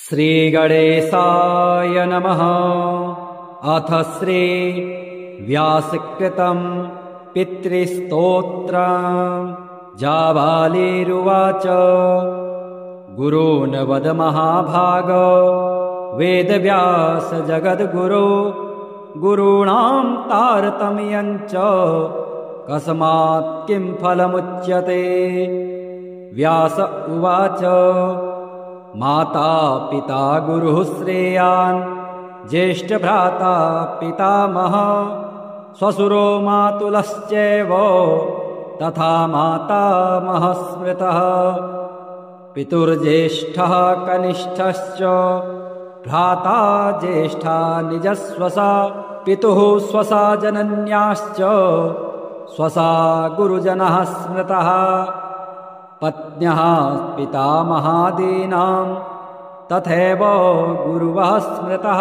श्रीगणेशाय नमः। अथ श्री व्यासकृतं पितृस्तोत्रम्। जाबालिरुवाच गुरून् वद महाभाग वेदव्यास जगद्गुरो गुरूणां तारतम्यं च कस्मात् किं फलमुच्यते। व्यास उवाच माता पिता गुरुः श्रेयान् ज्येष्ठभ्राता पितामहः श्वशुरो मातुलश्चैव तथा मातामहः स्मृतः। पितुर्ज्येष्ठः कनिष्ठश्च भ्राता ज्येष्ठा निजस्वसा पितुः स्वसा जनन्याश्च स्वसा गुरुजनः स्मृतः। पत्न्यः पितामहादीनां तथैव गुरुवः स्मृतः।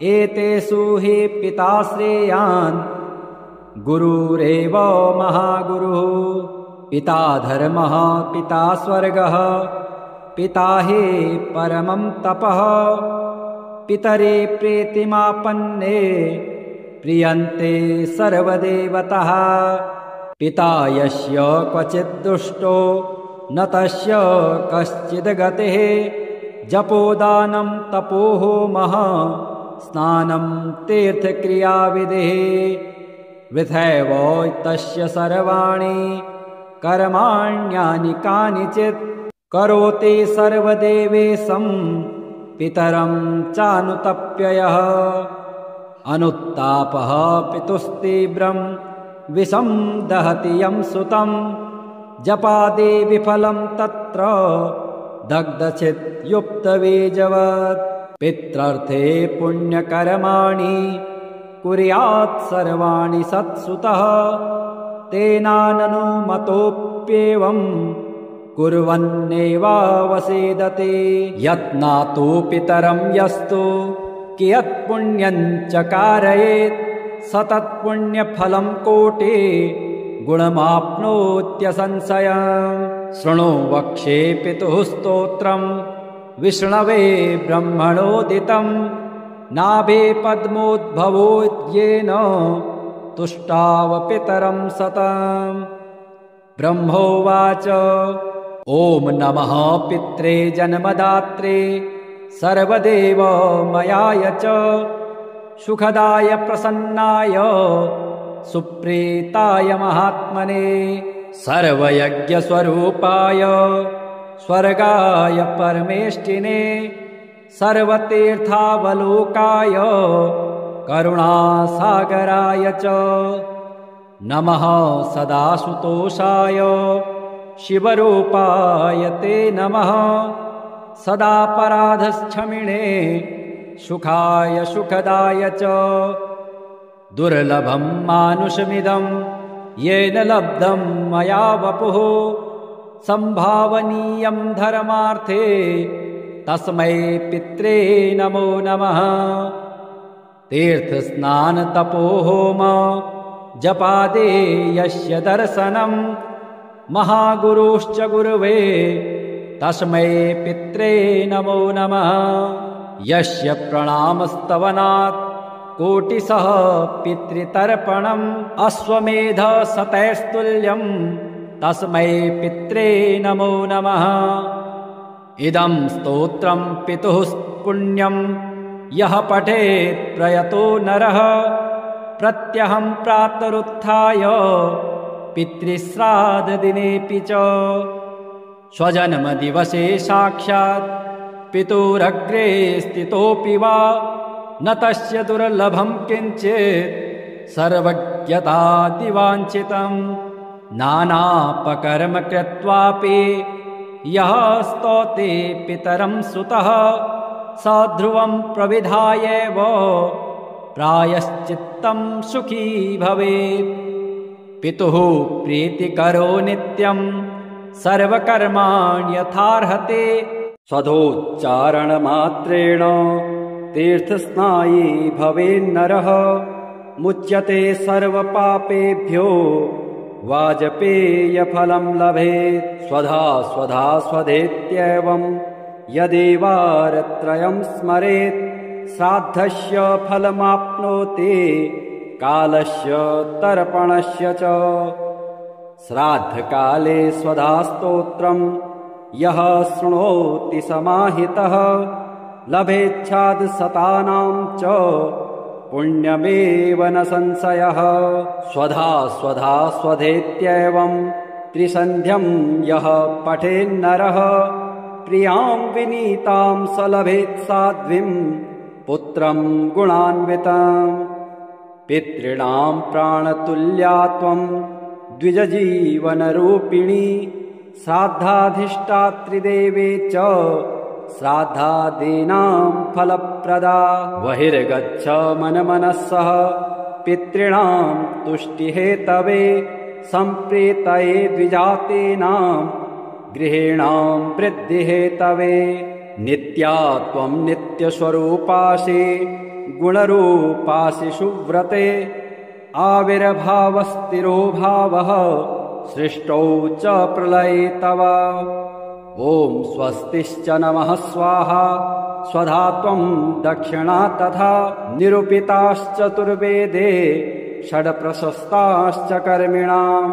एतेषु हि पिता श्रेयान् गुरुरेव महागुरुः। पिता धर्मः पिता स्वर्गः पिता हि परमं तपः। पितरे प्रीतिमापन्ने प्रियन्ते सर्वदेवतः। पिता यस्य क्वचित् दुष्टो न तस्य कश्चिद् गतिः। जपोदानं तपोहोमः स्नानं तीर्थक्रियाविधिः। वृथैव तस्य सर्वाणि कर्माण्यानि कानिचित् करोति सर्वदेवेशं पितरं चानुतप्ययः। अनुत्तापः पितुस्तीव्रं विषं दहति यं सुतं। जपादि विफलं तत्र दग्धचित्युक्तबीजवत्। पित्रर्थे पुण्यकर्माणि कुर्यात् सर्वाणि सत्सुतः। तेनाननुमतोऽप्येवं कुर्वन्नेवावसेदते। यत्नातु पितरं यस्तु कियत्पुण्यं च कारयेत् सतत्पुण्यफलं कोटि गुणमाप्नोत्यसंशयम्। शृणु वक्ष्ये पितुः स्तोत्रं विष्णवे ब्रह्मणोदितं। नाभे पद्मोद्भवोद्येन तुष्टाव पितरं सतम्। ब्रह्मोवाच ॐ नमः पित्रे जन्मदात्रे सर्वदेवमयाय च सुखदाय प्रसन्नाय सुप्रीताय महात्मने। सर्वयज्ञस्वरूपाय स्वर्गाय परमेष्टिने। सर्वतीर्थावलोकाय करुणासागराय च नमः। सदासुतोषाय शिवरूपाय ते नमः। सदापराधक्षमिणे सुखाय सुखदाय च। दुर्लभं मानुषमिदं येन लब्धं मया वपुः। संभावनीयं धर्मार्थे तस्मै पित्रे नमो नमः। तीर्थस्नानतपोहोम जपादे यस्य दर्शनं। महागुरुश्च गुरुवे तस्मै पित्रे नमो नमः। यस्य प्रणामस्तवनात् कोटिशः पितृतर्पणम्। अश्वमेध शतैस्तुल्यं तस्मै पित्रे नमो नमः। इदं स्तोत्रं पितुः पुण्यं यः पठेत् प्रयतो नरः। प्रत्यहं प्रातरुत्थाय पितृश्राद्धदिनेऽपि च। स्वजन्मदिवसे साक्षात् पितुरग्रे स्थितोऽपि वा न तस्य दुर्लभं किञ्चित् सर्वज्ञतादिवाञ्छितम्। नानापकर्म कृत्वापि यः स्तौति पितरं सुतः स ध्रुवं प्रविधायैव प्रायश्चित्तं सुखी भवेत्। पितुः प्रीतिकरो नित्यं सर्वकर्माण्यथार्हते। स्वधोच्चारणमात्रेण तीर्थस्नायी भवेन्नरः। मुच्यते सर्वपापेभ्यो वाजपेयफलं लभेत्। स्वधा स्वधा स्वधेत्येवं यदेवारत्रयं स्मरेत् श्राद्धस्य फलमाप्नोति कालस्य तर्पणस्य च। श्राद्धकाले स्वधास्तोत्रं यः शृणोति समाहितः लभेच्छादशतानां च पुण्यमेव न संशयः। स्वधा स्वधा स्वधेत्येवं त्रिसन्ध्यं यः पठेन्नरः प्रियां विनीतां स लभेत् साध्वीं पुत्रं गुणान्वितम्। पितॄणां प्राणतुल्या त्वं द्विजजीवनरूपिणी श्राद्धाधिष्ठात्रिदेवे च श्राद्धादीनां फलप्रदा। बहिर्गच्छ मनमनसः पितॄणां तुष्टिहेतवे सम्प्रीतये द्विजातीनां गृहीणां वृद्धिहेतवे। नित्या त्वं नित्यस्वरूपासि गुणरूपासि सुव्रते आविर्भावस्थिरो भावः सृष्टौ च प्रलये तव। ॐ स्वस्तिश्च नमः स्वाहा स्वधा त्वं दक्षिणा तथा निरूपिताश्चतुर्वेदे षड्प्रशस्ताश्च कर्मिणां।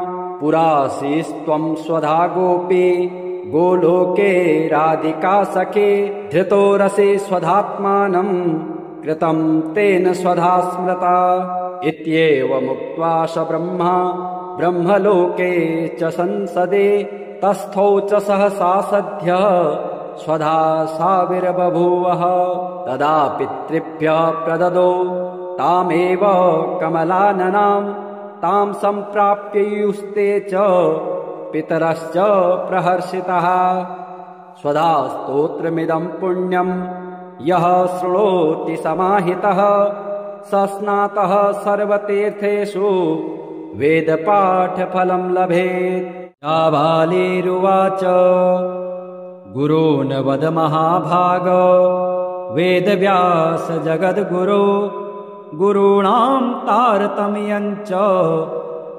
पुरासीस्त्वं स्वधा गोपी गोलोके राधिका सखे धृतो रसे स्वधात्मानं कृतं तेन स्वधा स्मृता। इत्येवमुक्त्वा स ब्रह्मा ब्रह्मलोके च संसदे तस्थौ च सहसा सद्यः स्वधा साविर्बभूवः। तदा पितृभ्यः प्रददौ तामेव कमलाननां तां सम्प्राप्ययुस्ते च पितरश्च प्रहर्षितः। स्वधा स्तोत्रमिदं पुण्यं यः शृणोति समाहितः स स्नातः सर्वतीर्थेषु वेदपाठफलं लभेत्। जाबालिरुवाच गुरून् वद महाभाग वेदव्यास जगद्गुरो गुरूणां तारतम्यं च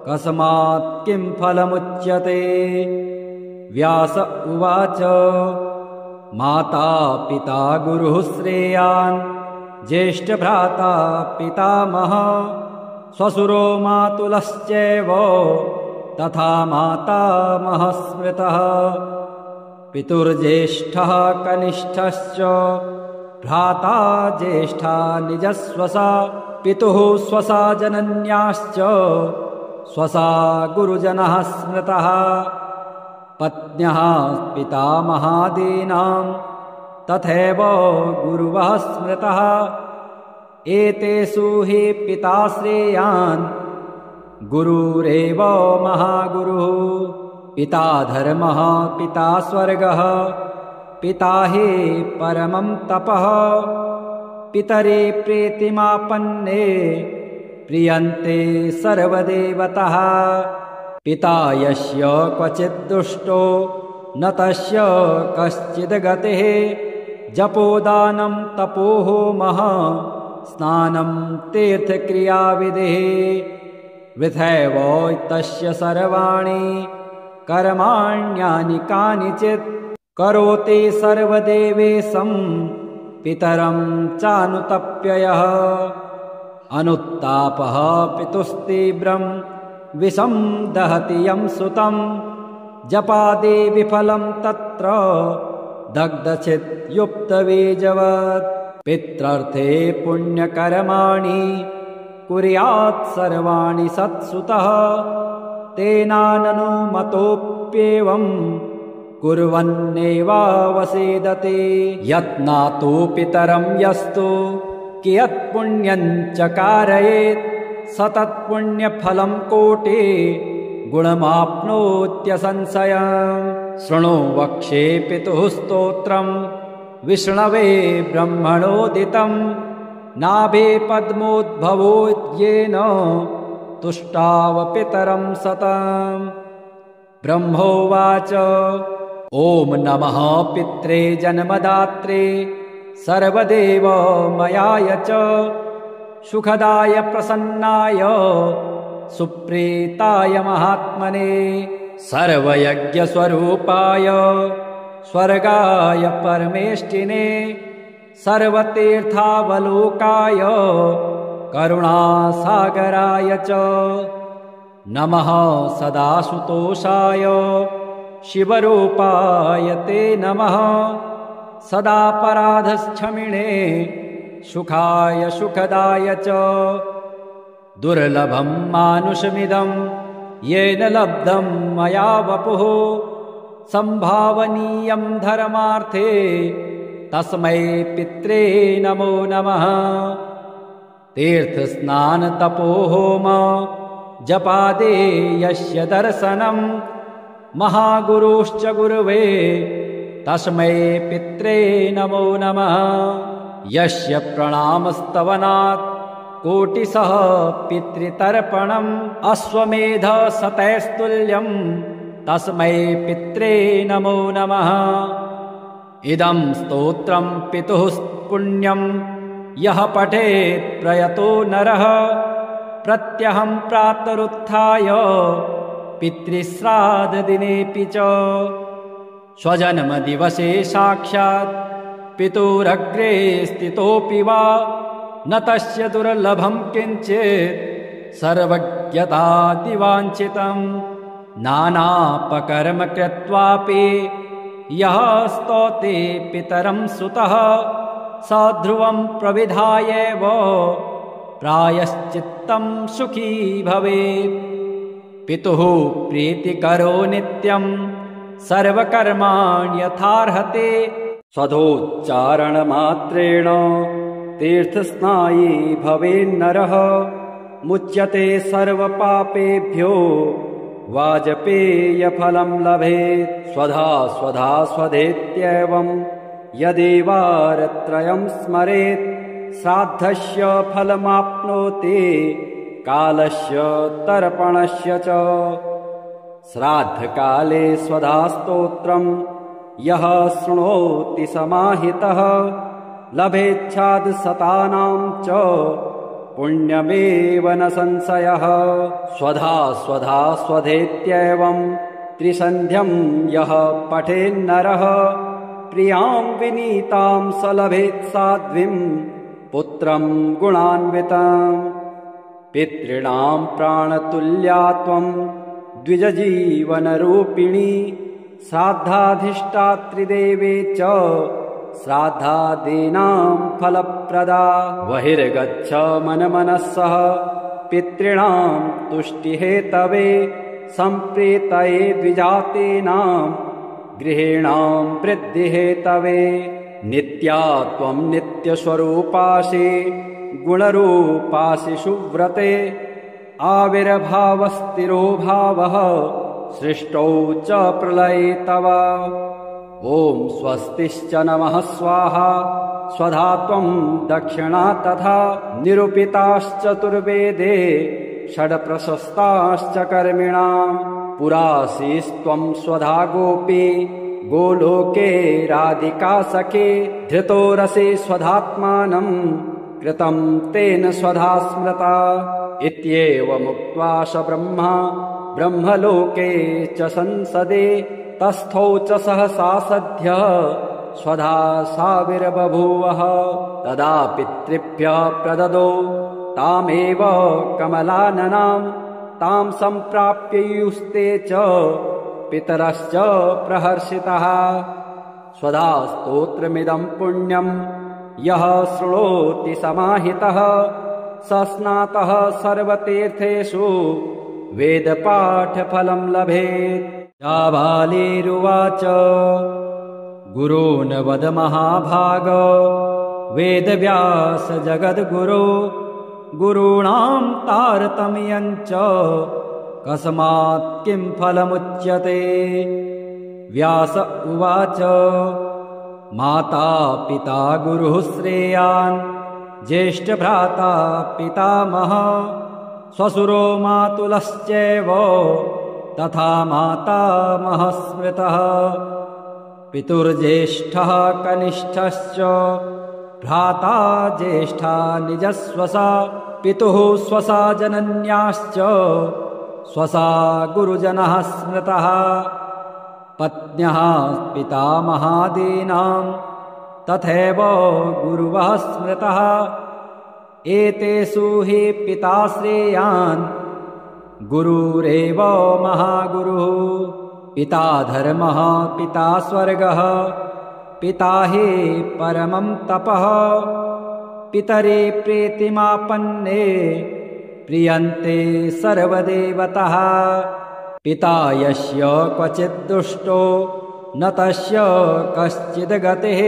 कस्मात् किं फलमुच्यते। व्यास उवाच माता पिता गुरुः श्रेयान् ज्येष्ठभ्राता पितामहः श्वशुरो मातुलश्चैव तथा मातामहः स्मृतः। पितुर्ज्येष्ठः कनिष्ठश्च भ्राता ज्येष्ठा निजस्वसा पितुः स्वसा जनन्याश्च स्वसा गुरुजनः स्मृतः। पत्न्यः पितामहादीनां तथैव गुरुवः स्मृतः। एतेषु हि पिता श्रेयान् गुरुरेव महागुरुः। पिता धर्मः पिता स्वर्गः पिता हि परमं तपः। पितरे प्रीतिमापन्ने प्रियन्ते सर्वदेवतः। पिता यस्य क्वचित् दुष्टो न तस्य कश्चिद् गतिः। जपोदानं तपोहोमः स्नानं तीर्थक्रियाविधिः। वृथैव तस्य सर्वाणि कर्माण्यानि कानिचित् करोति सर्वदेवेशं पितरं चानुतप्ययः। अनुत्तापः पितुस्तीव्रं विषं दहति यं सुतं जपादे विफलं तत्र दग्धचित्युक्तबीजवत्। पित्रार्थे पुण्यकर्माणि कुर्यात् सर्वाणि सत्सुतः तेनाननुमतोऽप्येवं कुर्वन्नेवावसेदते। यत्नातु पितरं यस्तु कियत्पुण्यं च कारयेत् स तत्पुण्यफलं कोटि गुणमाप्नोत्यसंशयम्। शृणु वक्ष्ये पितुः स्तोत्रं विष्णवे ब्रह्मणोदितं नाभे पद्मोद्भवो येन तुष्टाव पितरं सतम्। ब्रह्मोवाच ॐ नमः पित्रे जन्मदात्रे सर्वदेवमयाय च सुखदाय प्रसन्नाय सुप्रीताय महात्मने सर्वयज्ञस्वरूपाय स्वर्गाय परमेष्टिने सर्वतीर्थावलोकाय करुणासागराय च नमः सदाशुतोषाय शिवरूपाय ते नमः सदापराधक्षमिणे सुखाय सुखदाय च दुर्लभं मानुषमिदं येन लब्धं मया वपुः संभावनीयं धर्मार्थे तस्मै पित्रे नमो नमः तीर्थस्नानतपोहोम जपादे यस्य दर्शनं महागुरुश्च गुरुवे तस्मै पित्रे नमो नमः यस्य प्रणामस्तवनात् कोटिशः पितृतर्पणम् अश्वमेधशतैस्तुल्यं तस्मै पित्रे नमो नमः इदं स्तोत्रं पितुः पुण्यं यः पठेत् प्रयतो नरः प्रत्यहं प्रातरुत्थाय पितृश्राद्धदिनेऽपि च स्वजन्मदिवसे साक्षात् पितुरग्रे स्थितोऽपि वा न तस्य दुर्लभं किञ्चित् सर्वज्ञतादिवाञ्छितम् नानापकर्म कृत्वापि यः स्तौते पितरं सुतः स ध्रुवं प्रविधायैव प्रायश्चित्तं सुखी भवेत् पितुः प्रीतिकरो नित्यं सर्वकर्माण्यथार्हते स्वधोच्चारणमात्रेण तीर्थस्नायी भवेन्नरः मुच्यते सर्वपापेभ्यो वाजपेयफलं लभेत् स्वधा स्वधा स्वधेत्येवं यदेवारत्रयं स्मरेत् श्राद्धस्य फलमाप्नोति कालस्य तर्पणस्य च श्राद्धकाले स्वधा स्तोत्रं यः शृणोति समाहितः लभेच्छादशतानां च पुण्यमेव न संशयः स्वधा स्वधा स्वधेत्येवं त्रिसन्ध्यं यः पठेन्नरः प्रियां विनीतां स लभेत् साध्वीं पुत्रं गुणान्वितं पितॄणां प्राणतुल्या त्वं द्विजजीवनरूपिणी श्राद्धाधिष्ठात्रिदेवे च श्राद्धादीनां फलप्रदा बहिर्गच्छ मनमनस्सः पितॄणां तुष्टिहेतवे सम्प्रीतये द्विजातीनां गृहीणां वृद्धिहेतवे नित्या त्वं नित्यस्वरूपासि गुणरूपासि सुव्रते आविर्भावस्थिरो भावः सृष्टौ च प्रलये तव ॐ स्वस्तिश्च नमः स्वाहा स्वधा त्वं दक्षिणा तथा निरूपिताश्चतुर्वेदे षड्प्रशस्ताश्च कर्मिणां पुरासीस्त्वं स्वधा गोपी गोलोके राधिका सखे धृतो रसे स्वधात्मानं कृतं तेन स्वधा स्मृता इत्येवमुक्त्वा स ब्रह्मा ब्रह्मलोके च संसदे तस्थौ च सहसा सद्यः स्वधा साविर्बभूवः तदा पितृभ्यः प्रददौ तामेव कमलाननां तां सम्प्राप्ययुस्ते च पितरश्च प्रहर्षितः स्वधा स्तोत्रमिदं पुण्यं यः शृणोति समाहितः स स्नातः सर्वतीर्थेषु वेदपाठफलं लभेत् जाबालिरुवाच गुरून् वद महाभाग वेदव्यास जगद्गुरो गुरूणां तारतम्यं च कस्मात् किं फलमुच्यते व्यास उवाच माता पिता गुरुः श्रेयान् ज्येष्ठभ्राता पितामहः श्वशुरो मातुलश्चैव तथा मातामहः स्मृतः पितुर्ज्येष्ठः कनिष्ठश्च भ्राता ज्येष्ठा निजस्वसा पितुः स्वसा जनन्याश्च स्वसा गुरुजनः स्मृतः पत्न्यः पितामहादीनां तथैव गुरुवः स्मृतः एतेषु हि पिता श्रेयान् गुरुरेव महागुरुः पिता धर्मः पिता स्वर्गः पिता हि परमं तपः पितरे प्रीतिमापन्ने प्रियन्ते सर्वदेवतः पिता यस्य क्वचित् दुष्टो न तस्य कश्चिद् गतिः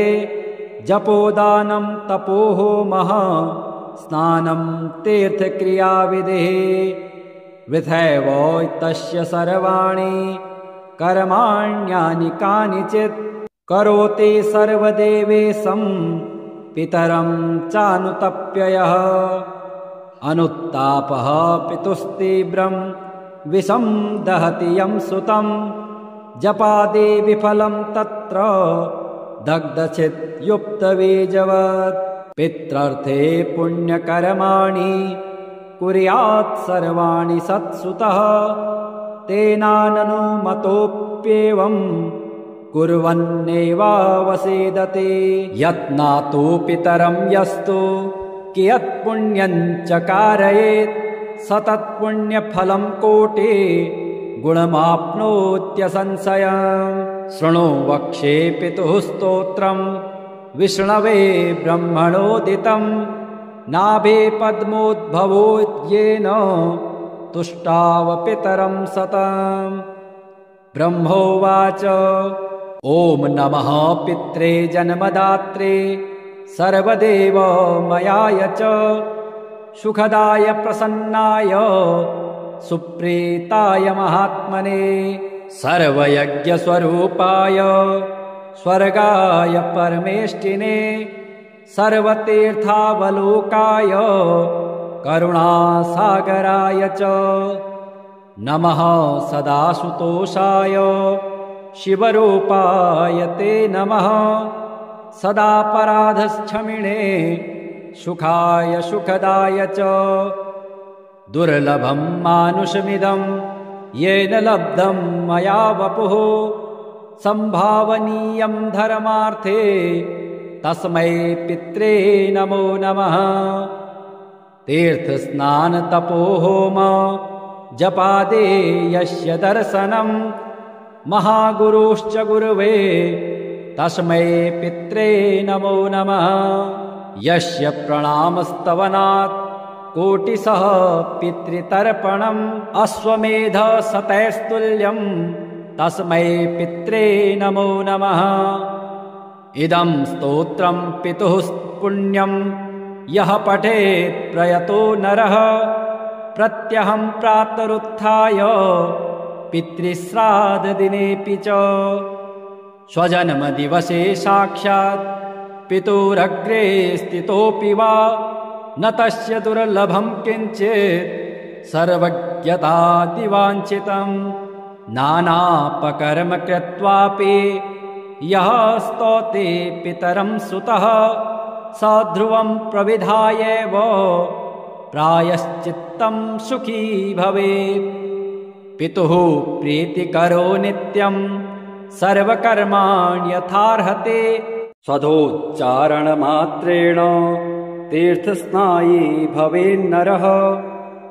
जपोदानं तपोहोमः स्नानं तीर्थक्रियाविधिः वृथैव तस्य सर्वाणि कर्माण्यानि कानिचित् करोति सर्वदेवेशं पितरं चानुतप्ययः अनुत्तापः पितुस्तीव्रं विषं दहति यं सुतं जपादि विफलं तत्र दग्धचित्युक्तबीजवत् पित्रार्थे पुण्यकर्माणि कुर्यात् सर्वाणि सत्सुतः तेनाननुमतोऽप्येवं कुर्वन्नेवावसेदते यत्नातु पितरं यस्तु कियत्पुण्यं च कारयेत् सतत्पुण्यफलं कोटि गुणमाप्नोत्यसंशयम् शृणु वक्षे पितुः स्तोत्रं विष्णवे ब्रह्मणोदितं नाभे पद्मोद्भवो येन तुष्टाव पितरं सतम् ब्रह्मोवाच ॐ नमः पित्रे जन्मदात्रे सर्वदेवमयाय च सुखदाय प्रसन्नाय सुप्रीताय महात्मने सर्वयज्ञस्वरूपाय स्वर्गाय परमेष्टिने सर्वतीर्थावलोकाय करुणासागराय च नमः सदासुतोषाय शिवरूपाय ते नमः सदापराधक्षमिणे सुखाय सुखदाय च दुर्लभं मानुषमिदं येन लब्धं मया वपुः संभावनीयं धर्मार्थे तस्मै पित्रे नमो नमः तीर्थस्नानतपोहोम जपादे यस्य दर्शनं महागुरुश्च गुरुवे तस्मै पित्रे नमो नमः यस्य प्रणामस्तवनात् कोटिशः पितृतर्पणम् अश्वमेध शतैस्तुल्यं तस्मै पित्रे नमो नमः इदं स्तोत्रं पितुः पुण्यं यः पठेत् प्रयतो नरः प्रत्यहं प्रातरुत्थाय पितृश्राद्धदिनेऽपि च स्वजन्मदिवसे साक्षात् पितुरग्रे स्थितोऽपि वा न तस्य दुर्लभं किञ्चित् सर्वज्ञतादिवाञ्छितं नानापकर्म कृत्वापि यः स्तौति पितरं सुतः स ध्रुवं प्रविधायैव प्रायश्चित्तं सुखी भवेत् पितुः प्रीतिकरो नित्यं सर्वकर्माणि यथार्हते स्वधोच्चारणमात्रेण तीर्थस्नायी भवेन्नरः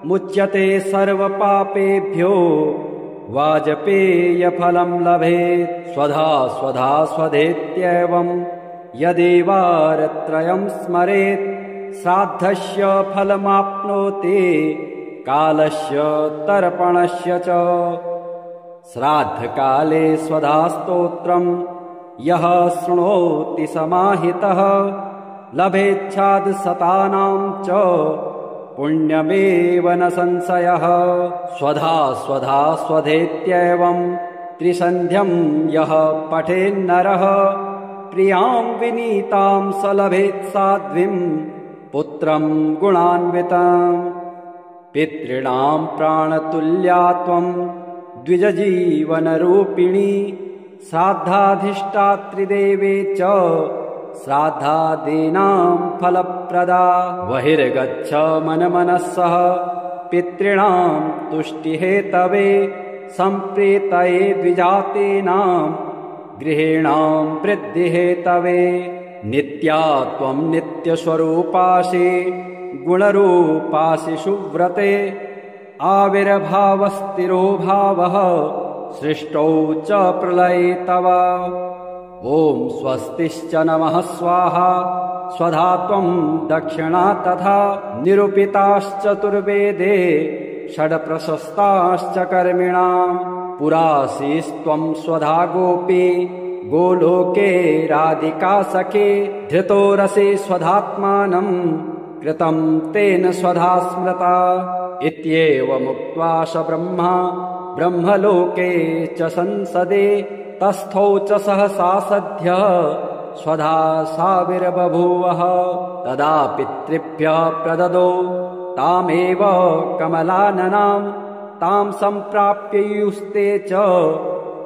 मुच्यते सर्वपापेभ्यो वाजपेयफलं लभेत् स्वधा स्वधा स्वधेत्येवं यदेवारत्रयं स्मरेत् श्राद्धस्य फलमाप्नोति कालस्य तर्पणस्य च श्राद्धकाले स्वधास्तोत्रं यः शृणोति समाहितः लभेच्छाद् शतानां च पुण्यमेव न संशयः स्वधा स्वधा स्वधेत्येवं त्रिसन्ध्यं यः पठेन्नरः प्रियां विनीतां स लभेत् साध्वीं पुत्रं गुणान्वितं पितॄणां प्राणतुल्या त्वं द्विजजीवनरूपिणी श्राद्धाधिष्ठात्रिदेवे च श्राद्धादीनां फलप्रदा बहिर्गच्छ मनमनः सह पितॄणां तुष्टिहेतवे सम्प्रीतये द्विजातीनां गृहीणां वृद्धिहेतवे नित्या त्वं नित्यस्वरूपासि गुणरूपासि सुव्रते आविर्भावस्थिरो भावः सृष्टौ च प्रलये तव ॐ स्वस्तिश्च नमः स्वाहा स्वधा त्वं दक्षिणा तथा निरूपिताश्चतुर्वेदे षड्प्रशस्ताश्च कर्मिणाम् पुरासीस्त्वं स्वधा गोपी गोलोके राधिका सखे धृतो रसे स्वधात्मानं कृतं तेन स्वधा स्मृता इत्येवमुक्त्वा स ब्रह्मा ब्रह्मलोके च संसदे तस्थौ च सहसा सद्यः स्वधा साविर्बभूवः तदा पितृभ्यः प्रददो तामेव कमलाननां तां सम्प्राप्ययुस्ते च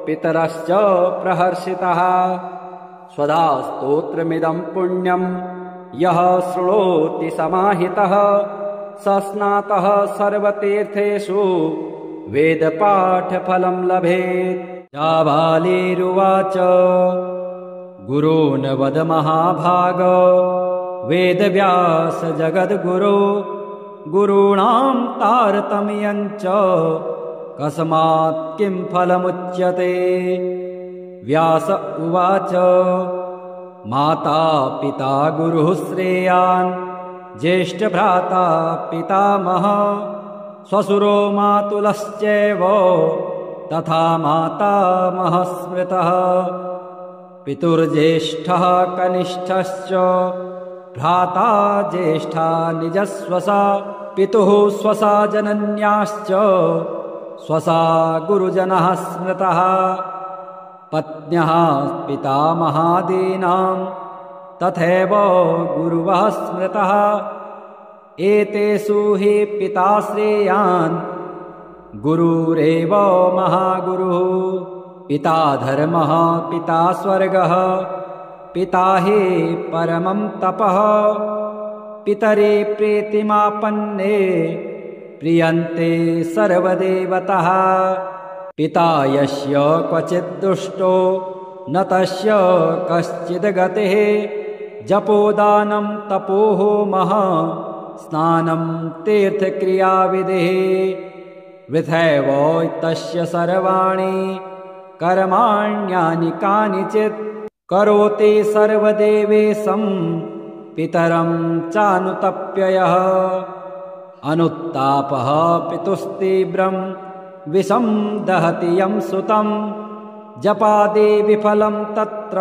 पितरश्च प्रहर्षितः स्वधा स्तोत्रमिदं पुण्यं यः शृणोति समाहितः स स्नातः सर्वतीर्थेषु वेदपाठफलं लभेत् जाबालीरुवाच गुरून् वद महाभाग वेदव्यास जगद्गुरो गुरूणां तारतम्यं च कस्मात् किं फलमुच्यते व्यास उवाच माता पिता गुरुः श्रेयान् ज्येष्ठभ्राता पितामहः श्वशुरो मातुलश्चैव तथा मातामहः स्मृतः पितुर्ज्येष्ठः कनिष्ठश्च भ्राता ज्येष्ठा निजस्वसा पितुः स्वसा जनन्याश्च स्वसा गुरुजनः स्मृतः पत्न्यः पितामहादीनां तथैव गुरुवः स्मृतः एतेषु हि पिता श्रेयान् गुरुरेव महागुरुः पिता धर्मः पिता स्वर्गः पिता हि परमं तपः पितरे प्रीतिमापन्ने प्रियन्ते सर्वदेवतः पिता यस्य क्वचित् दुष्टो न तस्य कश्चिद् गतिः जपोदानं तपोहोमः स्नानं तीर्थक्रियाविधिः वृथैव तस्य सर्वाणि कर्माण्यानि कानिचित् करोति सर्वदेवेशं पितरं चानुतप्ययः अनुत्तापः पितुस्तीव्रं विषं दहति यं सुतं जपादि विफलं तत्र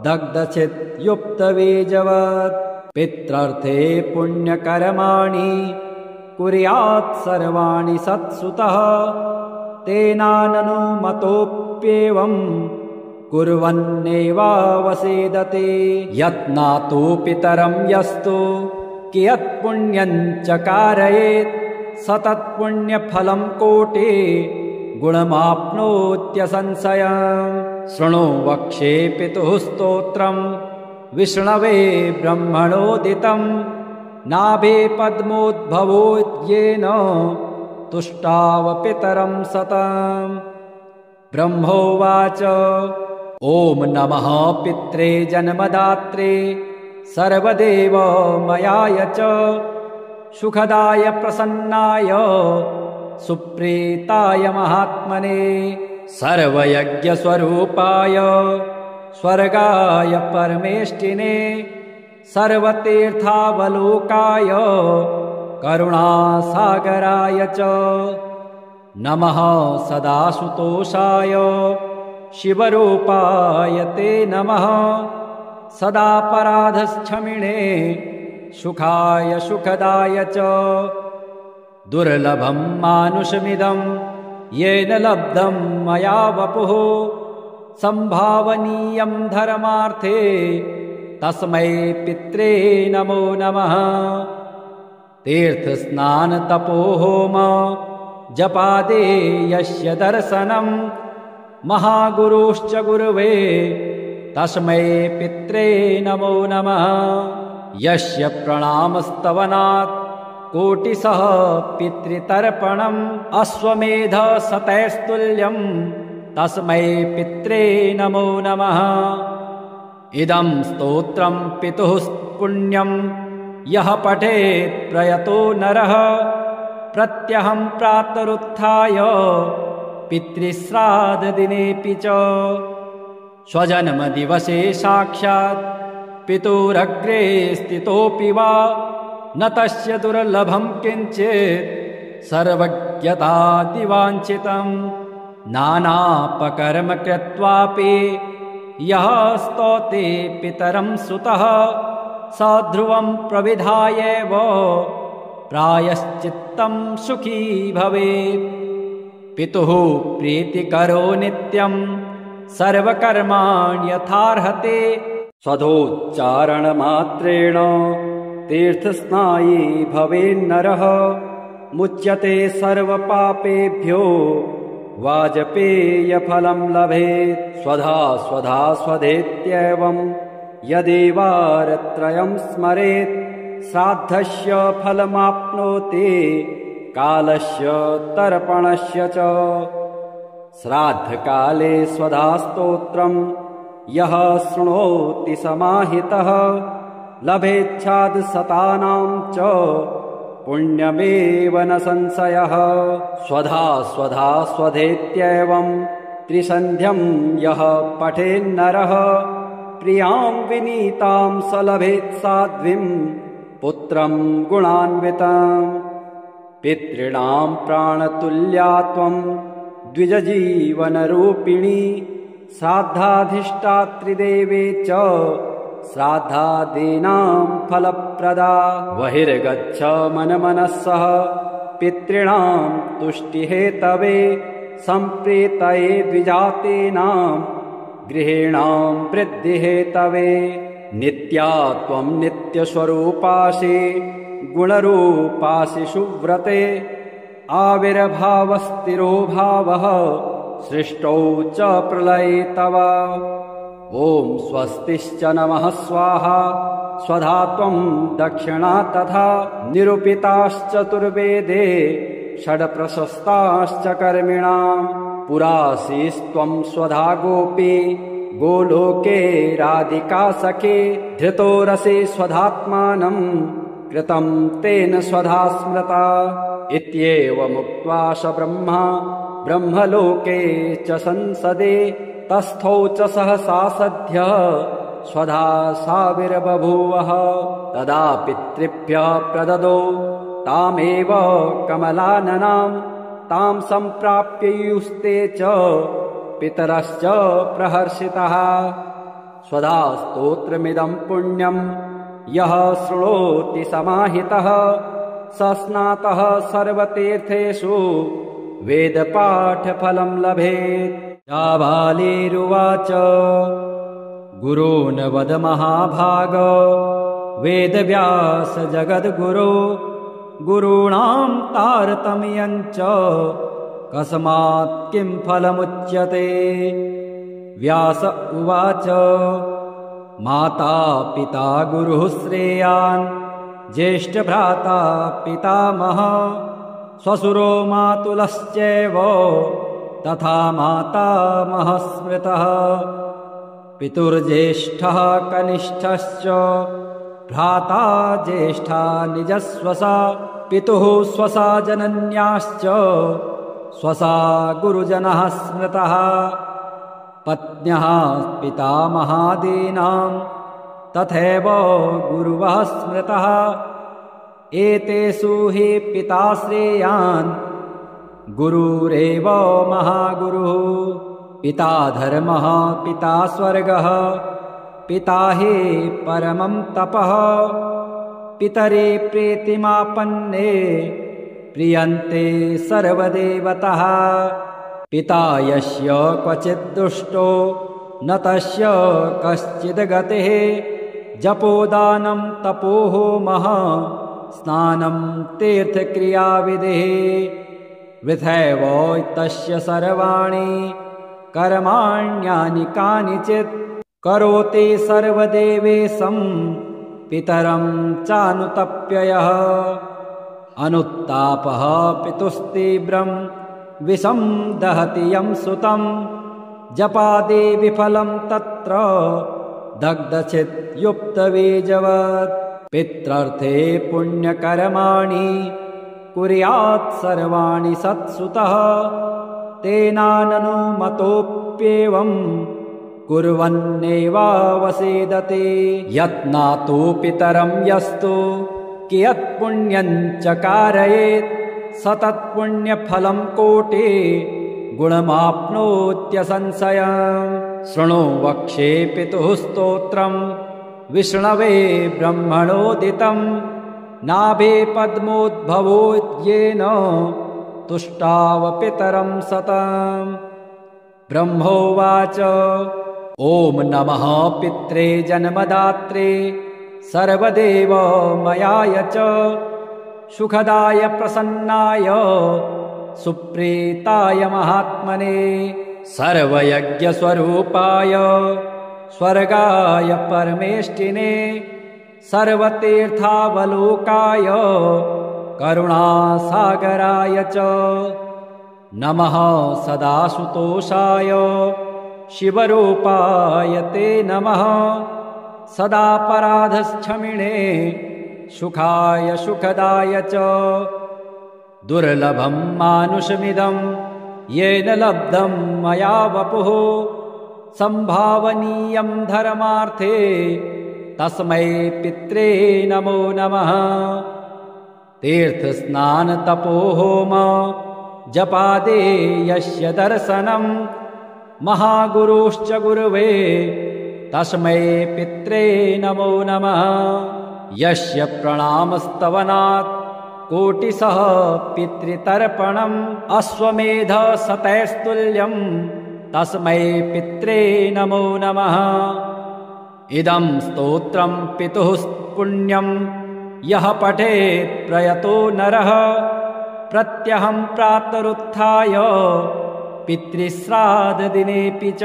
दग्धचित्युक्तबीजवत् पित्रर्थे पुण्यकर्माणि कुर्यात् सर्वाणि सत्सुतः तेनाननुमतोऽप्येवं कुर्वन्नेवावसेदते यत्नातु पितरं यस्तु कियत्पुण्यं च कारयेत् सतत्पुण्यफलं कोटि गुणमाप्नोत्यसंशयम् शृणु वक्षे पितुः स्तोत्रं विष्णवे ब्रह्मणोदितं नाभे पद्मोद्भवो येन तुष्टाव पितरं सतम् ब्रह्मोवाच ॐ नमः पित्रे जन्मदात्रे सर्वदेवमयाय च सुखदाय प्रसन्नाय सुप्रीताय महात्मने सर्वयज्ञस्वरूपाय स्वर्गाय परमेष्टिने सर्वतीर्थावलोकाय करुणासागराय च नमः सदाशुतोषाय शिवरूपाय ते नमः सदापराधक्षमिणे सुखाय सुखदाय च दुर्लभं मानुषमिदं येन लब्धं मया वपुः संभावनीयं धर्मार्थे तस्मै पित्रे नमो नमः तीर्थस्नानतपोहोम जपादे यस्य दर्शनं महागुरुश्च गुरुवे तस्मै पित्रे नमो नमः यस्य प्रणामस्तवनात् कोटिशः पितृतर्पणम् अश्वमेधशतैस्तुल्यम् तस्मै पित्रे नमो नमः। इदं स्तोत्रं पितुः पुण्यं यः पठेत् प्रयतो नरः प्रत्यहं प्रातरुत्थाय पितृश्राद्धदिनेऽपि च स्वजन्मदिवसे साक्षात् पितुरग्रे स्थितोऽपि वा न तस्य दुर्लभं किञ्चित् सर्वज्ञतादिवाञ्छितम् नानापकर्म कृत्वापि यः स्तौति पितरं सुतः स ध्रुवं प्रविधायैव प्रायश्चित्तं सुखी भवेत्। पितुः प्रीतिकरो नित्यं सर्वकर्माणि यथार्हते स्वधोच्चारणमात्रेण तीर्थस्नायी भवेन्नरः मुच्यते सर्वपापेभ्यो वाजपेयफलं लभेत्। स्वधा स्वधा स्वधेत्येवं यदेवारत्रयं स्मरेत् श्राद्धस्य फलमाप्नोति कालस्य तर्पणस्य च। श्राद्धकाले स्वधास्तोत्रं यः शृणोति समाहितः लभेच्छादशतानां च पुण्यमेव न संशयः। स्वधा स्वधा स्वधेत्येवं त्रिसन्ध्यं यः पठेन्नरः प्रियां विनीतां स लभेत् साध्वीं पुत्रं गुणान्वितम्। पितॄणां प्राणतुल्या त्वं द्विजजीवनरूपिणी श्राद्धाधिष्ठात्रिदेवे च श्राद्धादीनां फलप्रदा। बहिर्गच्छ मनमनस्सः पितॄणां तुष्टिहेतवे सम्प्रीतये द्विजातीनां गृहीणां वृद्धिहेतवे। नित्या त्वं नित्यस्वरूपासि गुणरूपासि सुव्रते आविर्भावस्थिरो भावः सृष्टौ च प्रलये तव। ॐ स्वस्तिश्च नमः स्वाहा स्वधा त्वं दक्षिणा तथा निरूपिताश्चतुर्वेदे षड्प्रशस्ताश्च कर्मिणां पुरासीस्त्वं स्वधा गोपी गोलोके राधिका सखे धृतो रसे स्वधात्मानं कृतं तेन स्वधा स्मृता। इत्येवमुक्त्वा स ब्रह्मा ब्रह्मलोके च संसदे तस्थौ च सहसा सद्यः स्वधा साविर्बभूवः। तदा पितृभ्यः प्रददो तामेव कमलाननां तां सम्प्राप्य युस्ते च पितरश्च प्रहर्षितः। स्वधा स्तोत्रमिदं पुण्यं यः शृणोति समाहितः स स्नातः सर्वतीर्थेषु वेदपाठफलं लभेत्। जाबालिरुवाच गुरून् वद महाभाग वेदव्यास जगद्गुरो गुरूणां तारतम्यं च कस्मात् किं फलमुच्यते। व्यास उवाच माता पिता गुरुः श्रेयान् ज्येष्ठभ्राता पितामहः श्वशुरो मातुलश्चैव तथा मातामहः स्मृतः। पितुर्ज्येष्ठः कनिष्ठश्च भ्राता ज्येष्ठा निजस्वसा पितुः स्वसा जनन्याश्च स्वसा गुरुजनः स्मृतः। पत्न्यः पितामहादीनां तथैव गुरुवः स्मृतः। एतेषु हि पिता श्रेयान् गुरुरेव महागुरुः। पिता धर्मः पिता स्वर्गः पिता हि परमं तपः। पितरे प्रीतिमापन्ने प्रियन्ते सर्वदेवतः। पिता यस्य क्वचित् दुष्टो न तस्य कश्चिद् गतिः। जपोदानं तपोहोमः स्नानं तीर्थक्रियाविधिः। वृथैव तस्य सर्वाणि कर्माण्यानि कानिचित् करोति सर्वदेवेशं पितरं चानुतप्ययः। अनुत्तापः पितुस्तीव्रं विषं दहति यं सुतं जपादे विफलं तत्र दग्धचित्युक्तबीजवत् पित्रर्थे पुण्यकर्माणि कुर्यात् सर्वाणि सत्सुतः तेनाननुमतोऽप्येवं कुर्वन्नेवावसेदते यत्नातो पितरं यस्तु कियत्पुण्यं च कारयेत् सतत्पुण्यफलं कोटि गुणमाप्नोत्यसंशयम् शृणु वक्ष्ये पितुः स्तोत्रं विष्णवे ब्रह्मणोदितं नाभे पद्मोद्भवो येन तुष्टाव पितरं सतम् ब्रह्मोवाच ॐ नमः पित्रे जन्मदात्रे सर्वदेवमयाय च सुखदाय प्रसन्नाय सुप्रीताय महात्मने सर्वयज्ञस्वरूपाय स्वर्गाय परमेष्टिने सर्वतीर्थावलोकाय करुणासागराय च नमः सदासुतोषाय शिवरूपाय ते नमः सदापराधक्षमिणे सुखाय सुखदाय च दुर्लभं मानुषमिदं येन लब्धं मया वपुः संभावनीयं धर्मार्थे तस्मै पित्रे नमो नमः तीर्थस्नानतपोहोम जपादे यस्य दर्शनं महागुरुश्च गुरुवे तस्मै पित्रे नमो नमः यस्य प्रणामस्तवनात् कोटिशः पितृतर्पणम् अश्वमेधशतैस्तुल्यं तस्मै पित्रे नमो नमः इदं स्तोत्रं पितुः पुण्यं यः पठेत् प्रयतो नरः प्रत्यहं प्रातरुत्थाय पितृश्राद्धदिनेऽपि च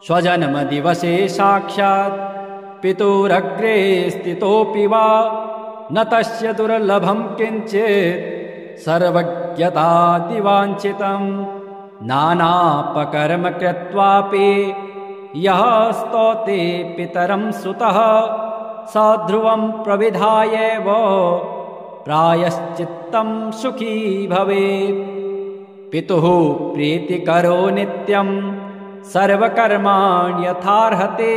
स्वजन्मदिवसे साक्षात् पितुरग्रे स्थितोऽपि वा न तस्य दुर्लभं किञ्चित् सर्वज्ञतादिवाञ्छितं नानापकर्म कृत्वापि यः स्तौते पितरं सुतः स ध्रुवं प्रविधायैव प्रायश्चित्तं सुखी भवेत् पितुः प्रीतिकरो नित्यं सर्वकर्माण्यथार्हते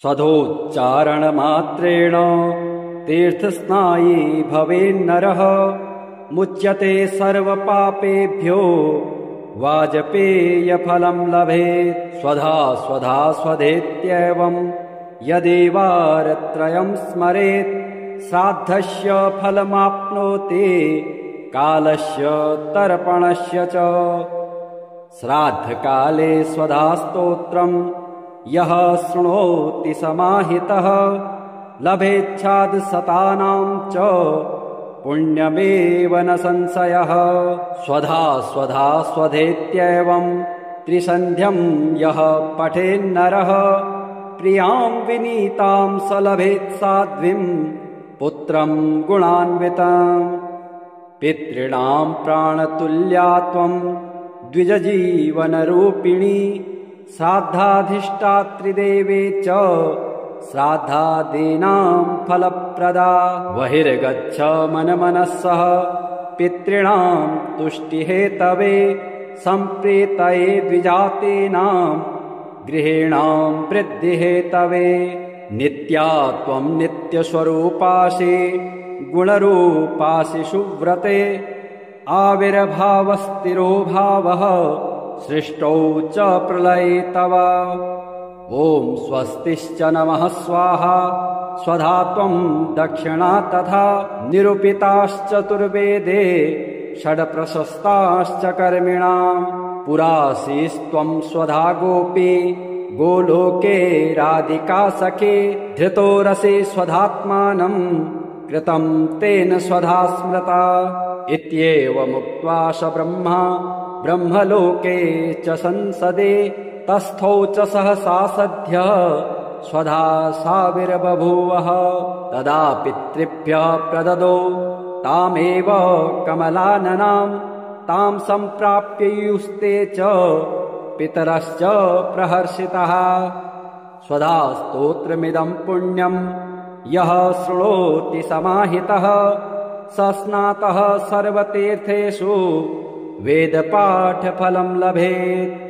स्वधोच्चारणमात्रेण तीर्थस्नायी भवेन्नरः मुच्यते सर्वपापेभ्यो वाजपेयफलं लभेत् स्वधा स्वधा स्वधेत्येवं यदेवारत्रयं स्मरेत् श्राद्धस्य फलमाप्नोति कालस्य तर्पणस्य च श्राद्धकाले स्वधा स्तोत्रं यः शृणोति समाहितः लभेच्छादशतानां च पुण्यमेव न संशयः स्वधा स्वधा स्वधेत्येवं त्रिसन्ध्यं यः पठेन्नरः प्रियां विनीतां स लभेत् साध्वीं पुत्रं गुणान्वितं पितॄणां प्राणतुल्या त्वं द्विजजीवनरूपिणी श्राद्धाधिष्ठात्रिदेवे च श्राद्धादीनां फलप्रदा बहिर्गच्छ मनमनस्सः पितॄणां तुष्टिहेतवे सम्प्रीतये द्विजातीनां गृहीणां वृद्धिहेतवे नित्या त्वं नित्यस्वरूपासि गुणरूपासि सुव्रते आविर्भावस्थिरो भावः सृष्टौ च प्रलये तव ॐ स्वस्तिश्च नमः स्वाहा स्वधा त्वं दक्षिणा तथा निरूपिताश्चतुर्वेदे षड्प्रशस्ताश्च कर्मिणां पुरासीस्त्वं स्वधा गोपी गोलोके राधिका सखे धृतो रसे स्वधात्मानं कृतं तेन स्वधा स्मृता इत्येवमुक्त्वा स ब्रह्मा ब्रह्मलोके च संसदे तस्थौ च सहसा सद्यः स्वधा साविर्बभूवः तदा पितृभ्यः प्रददौ तामेव कमलाननां तां सम्प्राप्ययुस्ते च पितरश्च प्रहर्षितः। स्वधा स्तोत्रमिदं पुण्यं यः शृणोति समाहितः स स्नातः सर्वतीर्थेषु वेदपाठफलं लभेत्।